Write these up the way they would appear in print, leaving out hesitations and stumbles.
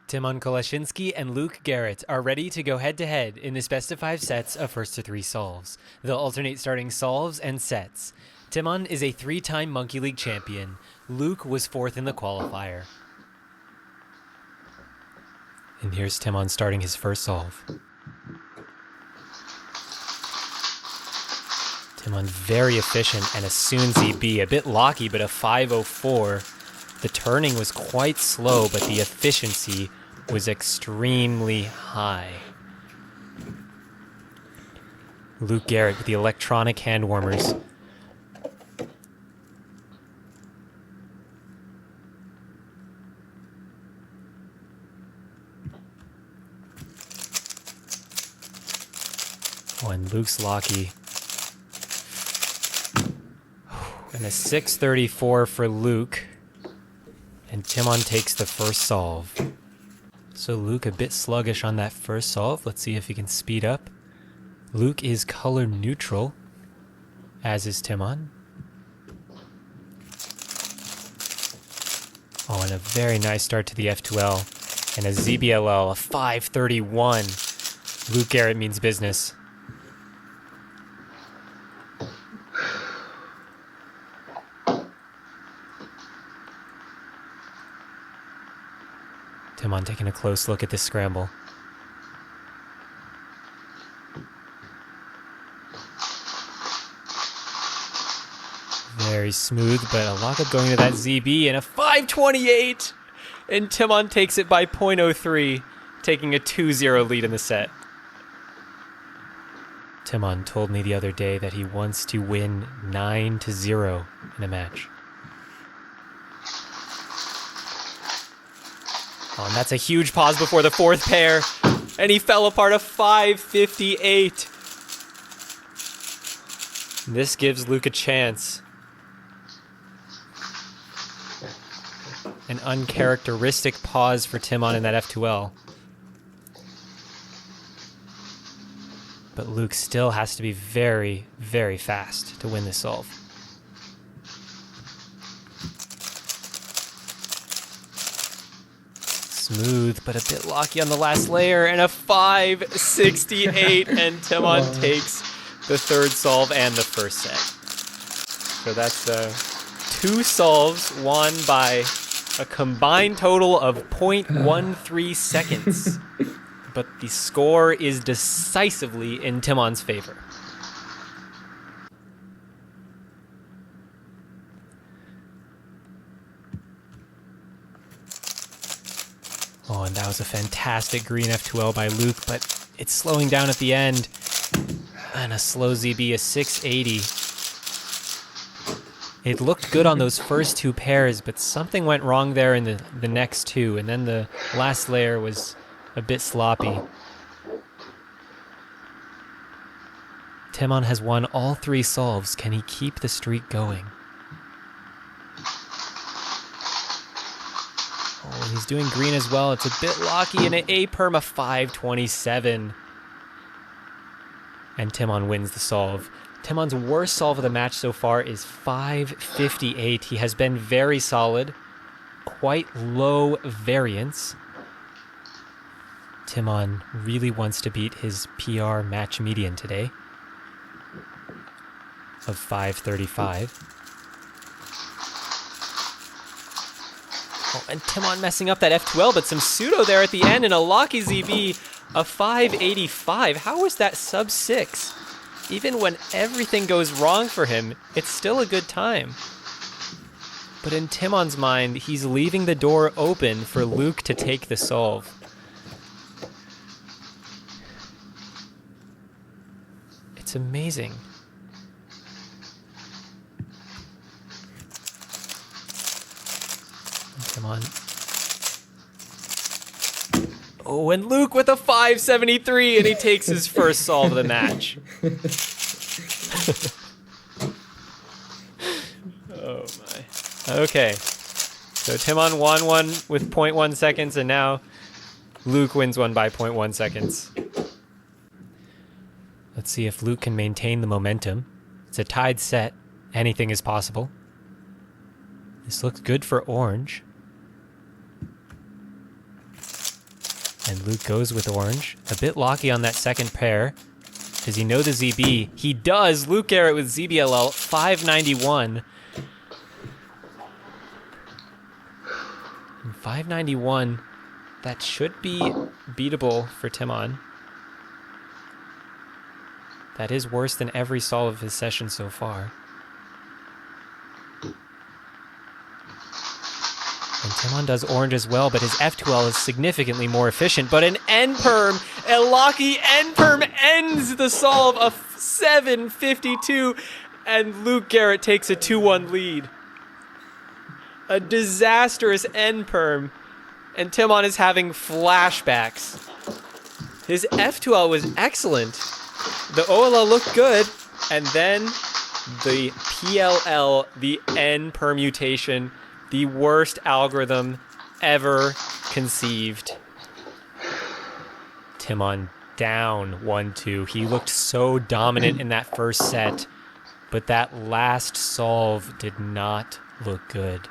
Tymon Kolasiński and Luke Garrett are ready to go head-to-head in this best-of-5 sets of first-to-3 solves. They'll alternate starting solves and sets. Tymon is a 3-time Monkey League champion. Luke was 4th in the qualifier. And here's Tymon starting his first solve. Tymon very efficient and a soon ZB, a bit locky, but a 504. The turning was quite slow, but the efficiency was extremely high. Luke Garrett with the electronic hand warmers. Oh, and Luke's locky. And a 634 for Luke. And Tymon takes the first solve. So Luke a bit sluggish on that first solve. Let's see if he can speed up. Luke is color neutral, as is Tymon. Oh, and a very nice start to the F2L. And a ZBLL, a 531. Luke Garrett means business. Tymon taking a close look at this scramble. Very smooth, but a lockup going to that ZB and a 528! And Tymon takes it by 0.03, taking a 2-0 lead in the set. Tymon told me the other day that he wants to win 9-0 in a match. Oh, and that's a huge pause before the 4th pair. And he fell apart a 558. This gives Luke a chance. An uncharacteristic pause for Tymon in that F2L. But Luke still has to be very, very fast to win this solve. Smooth, but a bit locky on the last layer, and a 568, and Tymon takes the 3rd solve and the first set. So that's 2 solves won by a combined total of 0.13 seconds. But the score is decisively in Tymon's favor. Oh, and that was a fantastic green F2L by Luke, but it's slowing down at the end. And a slow ZB, a 680. It looked good on those first 2 pairs, but something went wrong there in the next 2, and then the last layer was a bit sloppy. Tymon has won all 3 solves. Can he keep the streak going? Oh, he's doing green as well. It's a bit locky, and an A-perm, a 527. And Tymon wins the solve. Tymon's worst solve of the match so far is 558. He has been very solid, quite low variance. Tymon really wants to beat his PR match median today of 535. Oh, and Tymon messing up that F2L, but some pseudo there at the end, and a locky ZB, a 585. How is that sub 6? Even when everything goes wrong for him, it's still a good time. But in Tymon's mind, he's leaving the door open for Luke to take the solve. It's amazing. Tymon. Oh, and Luke with a 573, and he takes his first solve of the match. Oh my. Okay. So Tymon won one with 0.1 seconds, and now Luke wins one by 0.1 seconds. Let's see if Luke can maintain the momentum. It's a tied set. Anything is possible. This looks good for orange. And Luke goes with orange. A bit locky on that second pair. Does he know the ZB? He does. Luke Garrett with ZBLL 591. And 591, that should be beatable for Tymon. That is worse than every solve of his session so far. And Tymon does orange as well, but his F2L is significantly more efficient. But an N-perm, a Locky N-perm ends the solve of 752, and Luke Garrett takes a 2-1 lead. A disastrous N-perm, and Tymon is having flashbacks. His F2L was excellent. The OLL looked good, and then the PLL, the N permutation, the worst algorithm ever conceived. Tymon down 1-2. He looked so dominant in that first set, but that last solve did not look good.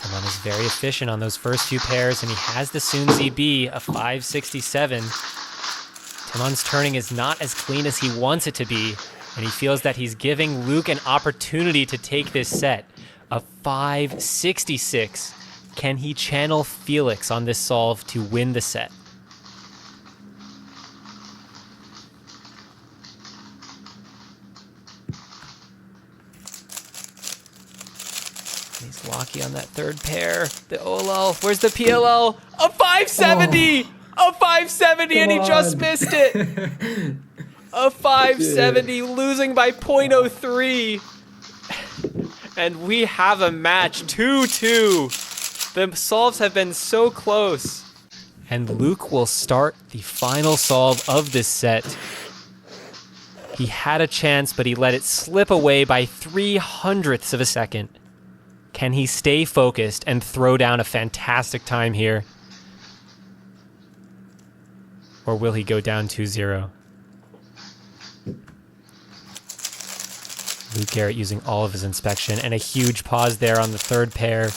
Tymon is very efficient on those first few pairs, and he has the Soon ZB, a 567. Tymon's turning is not as clean as he wants it to be, and he feels that he's giving Luke an opportunity to take this set. A 566. Can he channel Felix on this solve to win the set? He's locky on that third pair. The OLL, where's the PLL? A 570! A 570, and he just missed it. A 570, losing by 0.03. And we have a match, 2-2. The solves have been so close. And Luke will start the final solve of this set. He had a chance, but he let it slip away by 0.03 of a second. Can he stay focused and throw down a fantastic time here? Or will he go down 2-0? Luke Garrett using all of his inspection, and a huge pause there on the third pair.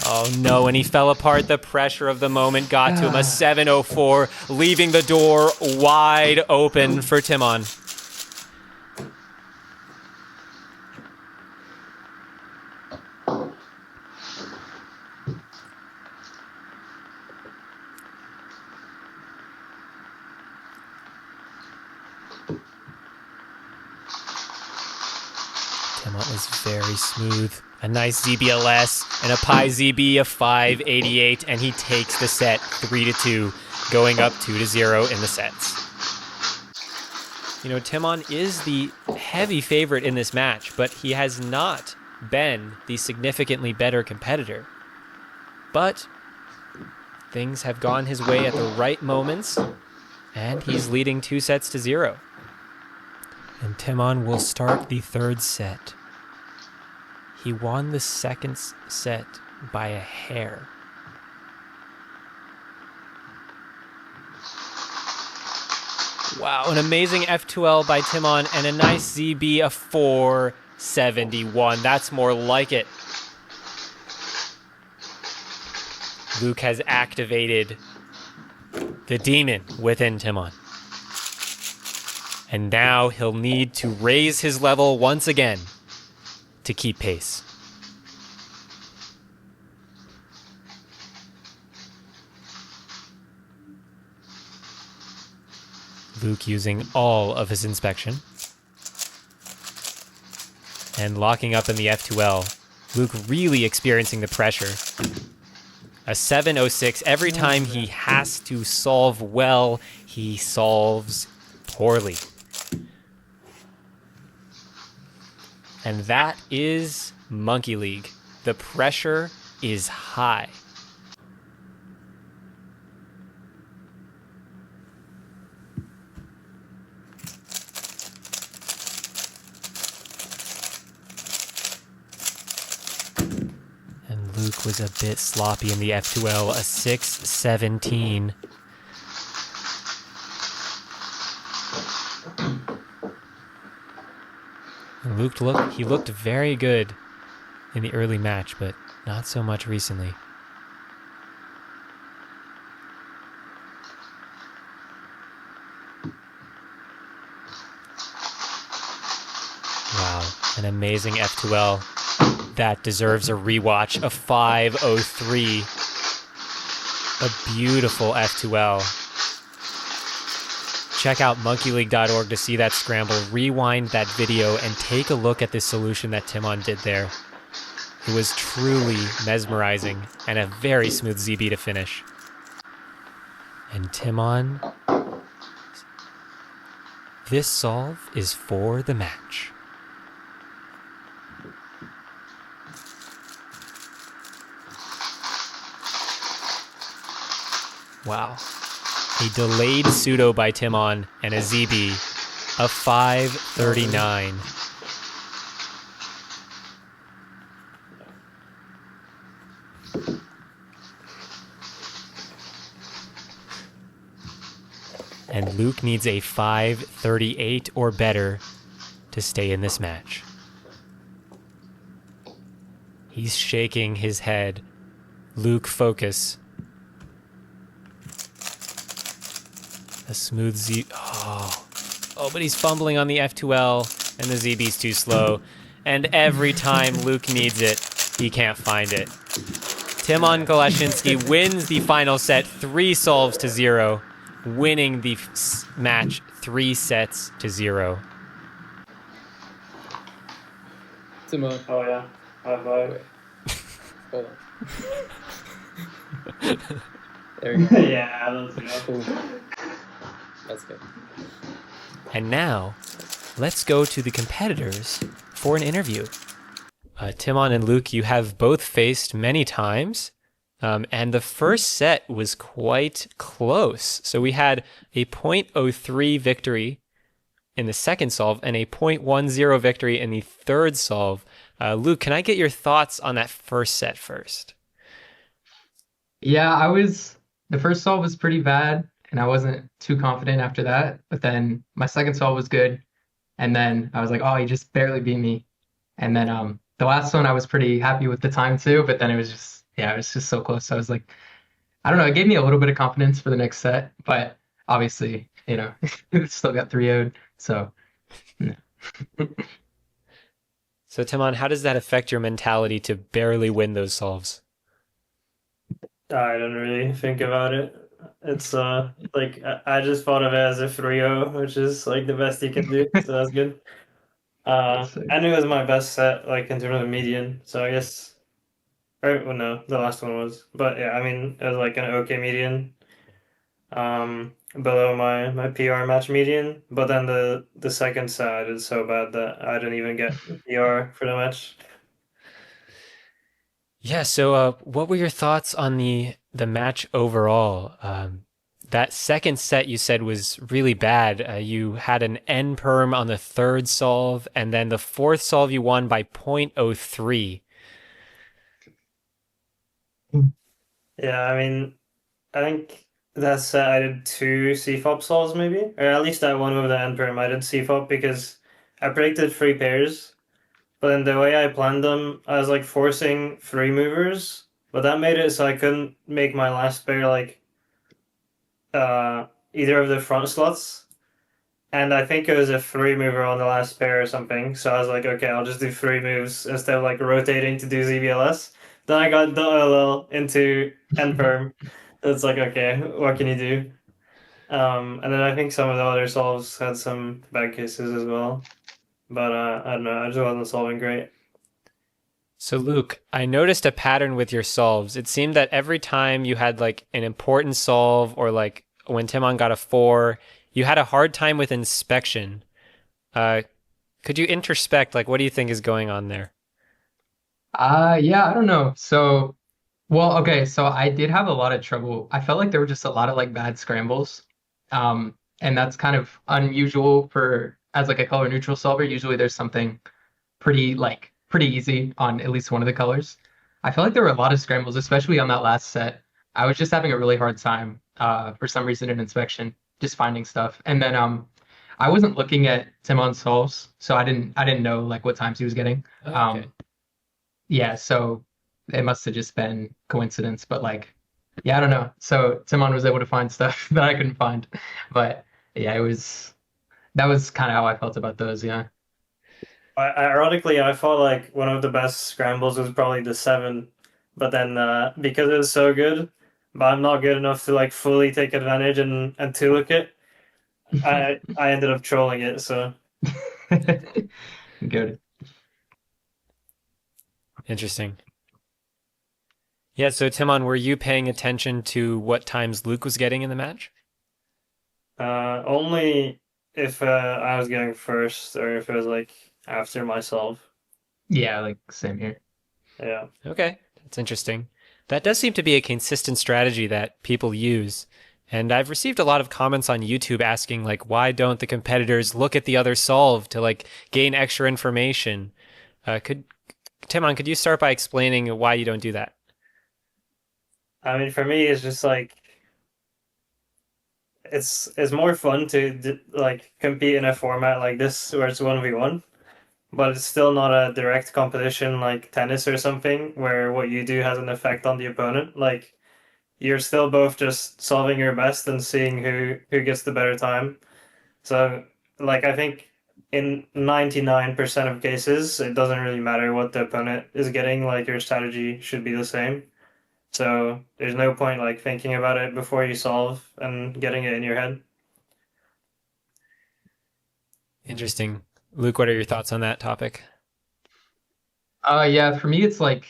Oh no, and he fell apart. The pressure of the moment got to him. A 704, leaving the door wide open for Tymon. Tymon is very smooth. A nice ZBLS and a Pi ZB of 588, and he takes the set 3-2, going up 2-0 in the sets. You know, Tymon is the heavy favorite in this match, but he has not been the significantly better competitor. But things have gone his way at the right moments, and he's leading 2-0. And Tymon will start the third set. He won the second set by a hair. Wow, an amazing F2L by Tymon and a nice ZB of 471. That's more like it. Luke has activated the demon within Tymon. And now he'll need to raise his level once again to keep pace. Luke using all of his inspection. And locking up in the F2L. Luke really experiencing the pressure. A 706. Every time he has to solve well, he solves poorly. And that is Monkey League. The pressure is high. And Luke was a bit sloppy in the F2L, a 617. He looked very good in the early match, but not so much recently. Wow, an amazing F2L that deserves a rewatch. A 5:03, a beautiful F2L. Check out monkeyleague.org to see that scramble. Rewind that video and take a look at the solution that Tymon did there. It was truly mesmerizing and a very smooth ZB to finish. And Tymon, this solve is for the match. Wow. A delayed pseudo by Tymon and a ZB of 5:39. And Luke needs a 5:38 or better to stay in this match. He's shaking his head. Luke, focus. A smooth Z. Oh, but he's fumbling on the F2L, and the ZB's too slow. And every time Luke needs it, he can't find it. Tymon Kolasiński wins the final set 3 solves to 0, winning the match 3 sets to 0. Tymon. Oh yeah, high five. Hold on. There you go. Yeah, let's go. Cool. That's good. And now, let's go to the competitors for an interview. Tymon and Luke, you have both faced many times, and the first set was quite close. So we had a .03 victory in the second solve and a .10 victory in the third solve. Luke, can I get your thoughts on that first set first? Yeah, the first solve was pretty bad, and I wasn't too confident after that. But then my second solve was good, and then I was like, oh, he just barely beat me. And then the last one, I was pretty happy with the time too, but then it was just so close. So I was like, I don't know, it gave me a little bit of confidence for the next set, but obviously, still got 3-0'd. So, no. So Tymon, how does that affect your mentality to barely win those solves? I don't really think about it. It's like I just thought of it as a 3-0, which is like the best you can do, so that's good. I knew it was my best set, like in terms of median, so I guess, or well, no, the last one was, but yeah, I mean, it was like an okay median, below my PR match median, but then the second set I did so bad that I didn't even get PR for the match. Yeah, so what were your thoughts on the match overall? That second set you said was really bad. You had an N perm on the third solve, and then the fourth solve you won by .03. Yeah, I mean, I think that set I did 2 CFOP solves maybe, or at least that one with the N perm I did CFOP because I predicted 3 pairs, but then the way I planned them, I was like forcing 3 movers, but that made it so I couldn't make my last pair like either of the front slots, and I think it was a 3 mover on the last pair or something, so I was like, okay, I'll just do 3 moves instead of like rotating to do ZBLS. Then I got the OLL into N perm. It's like, okay, what can you do? And then I think some of the other solves had some bad cases as well, but I don't know, I just wasn't solving great. So Luke, I noticed a pattern with your solves. It seemed that every time you had like an important solve, or like when Tymon got a 4, you had a hard time with inspection. Could you introspect? Like, what do you think is going on there? Yeah, I don't know. So, well, okay, so I did have a lot of trouble. I felt like there were just a lot of like bad scrambles. And that's kind of unusual as like a color neutral solver. Usually there's something pretty easy on at least one of the colors. I felt like there were a lot of scrambles, especially on that last set. I was just having a really hard time for some reason in inspection, just finding stuff. And then I wasn't looking at Timon's solves, so I didn't know like what times he was getting. Oh, okay. Yeah, so it must have just been coincidence, but like, yeah, I don't know. So Timon was able to find stuff that I couldn't find, but yeah, it was that was kind of how I felt about those. Yeah. Ironically, I felt like one of the best scrambles was probably the 7, but then because it was so good, but I'm not good enough to like fully take advantage and to look it, I ended up trolling it. So Good. Interesting. Yeah, so Timon, were you paying attention to what times Luke was getting in the match? only if I was getting first or if it was like after myself. Yeah, like same here. Yeah. Okay, that's interesting. That does seem to be a consistent strategy that people use. And I've received a lot of comments on YouTube asking, like, why don't the competitors look at the other solve to like gain extra information? Could Timon, could you start by explaining why you don't do that? I mean, for me, it's just like it's more fun to like compete in a format like this where it's 1v1, but it's still not a direct competition like tennis or something where what you do has an effect on the opponent. Like you're still both just solving your best and seeing who gets the better time. So like I think in 99% of cases it doesn't really matter what the opponent is getting, like your strategy should be the same. So there's no point like thinking about it before you solve and getting it in your head. Interesting. Luke, what are your thoughts on that topic? Yeah, for me it's like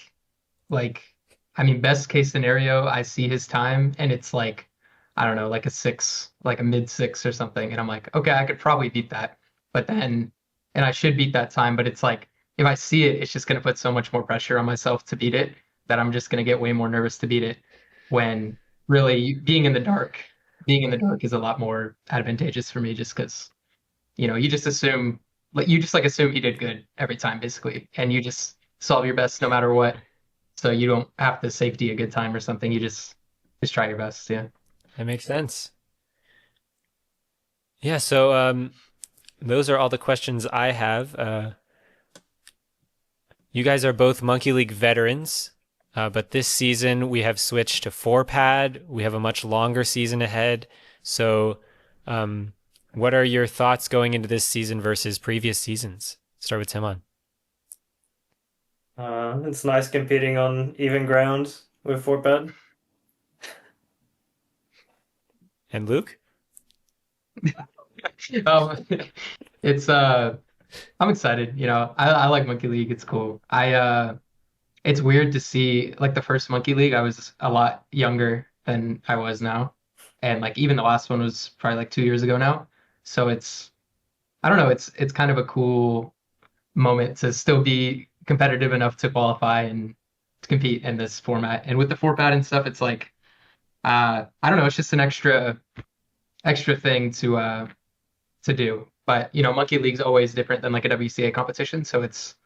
I mean best case scenario, I see his time and it's like I don't know, like a 6, like a mid 6 or something and I'm like, okay, I could probably beat that. But then and I should beat that time, but it's like if I see it, it's just going to put so much more pressure on myself to beat it that I'm just going to get way more nervous to beat it when really being in the dark is a lot more advantageous for me just because you just assume like you just like assume he did good every time basically, and you just solve your best no matter what. So you don't have to safety a good time or something. You just try your best. Yeah. That makes sense. Yeah, so those are all the questions I have. You guys are both Monkey League veterans, but this season we have switched to 4-pad. We have a much longer season ahead. So, what are your thoughts going into this season versus previous seasons? Start with Timon. It's nice competing on even ground with 4-pad. And Luke? Um, it's I'm excited. I like Monkey League. It's cool. It's weird to see like the first Monkey League. I was a lot younger than I was now, and like even the last one was probably like 2 years ago now. So I don't know. It's kind of a cool moment to still be competitive enough to qualify and to compete in this format. And with the 4-pad and stuff, it's like I don't know. It's just an extra thing to do. But Monkey League's always different than like a WCA competition, so it's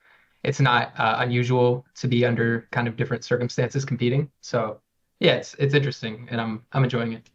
not unusual to be under kind of different circumstances competing. So yeah, it's interesting, and I'm enjoying it.